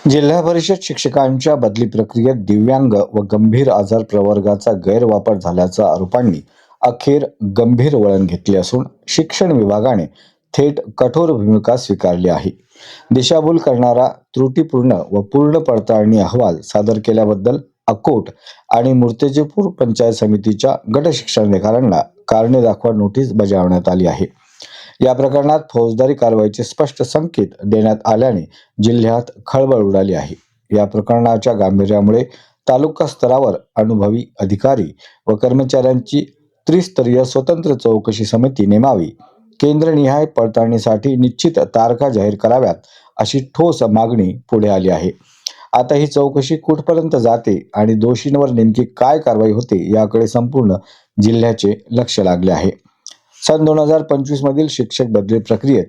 जिल्हा परिषद शिक्षकांच्या बदली प्रक्रियेत दिव्यांग व गंभीर आजार प्रवर्गाचा गैरवापर झाल्याच्या आरोपांनी अखेर गंभीर वळण घेतले असून शिक्षण विभागाने थेट कठोर भूमिका स्वीकारली आहे. दिशाभूल करणारा, त्रुटीपूर्ण व पूर्ण पडताळणी अहवाल सादर केल्याबद्दल अकोट आणि मूर्तिजापूर पंचायत समितीच्या गट शिक्षणाधिकाऱ्यांना कारणे दाखवा नोटीस बजावण्यात आली आहे. या प्रकरणात फौजदारी कारवाईचे स्पष्ट संकेत देण्यात आल्याने जिल्ह्यात खळबळ उडाली आहे. या प्रकरणाच्या गांभीर्यामुळे तालुका स्तरावर अनुभवी अधिकारी व कर्मचाऱ्यांची त्रिस्तरीय स्वतंत्र चौकशी समिती नेमावी, केंद्रनिहाय पडताळणीसाठी निश्चित तारखा जाहीर कराव्यात अशी ठोस मागणी पुढे आली आहे. आता ही चौकशी कुठपर्यंत जाते आणि दोषींवर नेमकी काय कारवाई होते याकडे संपूर्ण जिल्ह्याचे लक्ष लागले आहे. सन 2025 मधील शिक्षक बदली प्रक्रियेत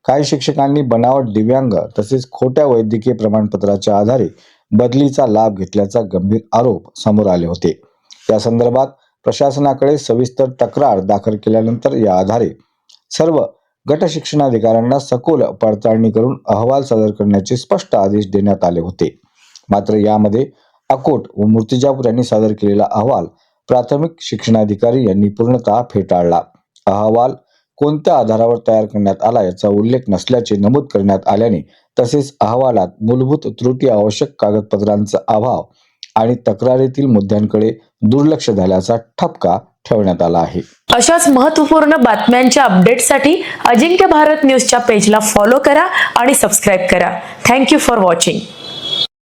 काही शिक्षकांनी बनावट दिव्यांग तसेच खोट्या वैद्यकीय प्रमाणपत्राच्या आधारे बदलीचा लाभ घेतल्याचा गंभीर आरोप समोर आले होते. या संदर्भात प्रशासनाकडे सविस्तर तक्रार दाखल केल्यानंतर या आधारे सर्व गट शिक्षणाधिकाऱ्यांना सखोल पडताळणी करून अहवाल सादर करण्याचे स्पष्ट आदेश देण्यात आले होते. मात्र यामध्ये अकोट व मूर्तिजापूर यांनी सादर केलेला अहवाल प्राथमिक शिक्षणाधिकारी यांनी पूर्णतः फेटाळला. अहवाल कोणत्या आधारावर तयार करण्यात आला याचा उल्लेख नसल्याचे नमूद करण्यात आल्याने तसेच अहवालात मूलभूत त्रुटी, आवश्यक कागदपत्रांचा अभाव आणि तक्रारीतील मुद्द्यांकडे दुर्लक्ष झाल्याचा ठपका ठेवण्यात आला आहे. अशाच महत्त्वपूर्ण बातम्यांच्या अपडेटसाठी अजिंक्य भारत न्यूजच्या पेजला फॉलो करा आणि सबस्क्राईब करा. Thank you for watching.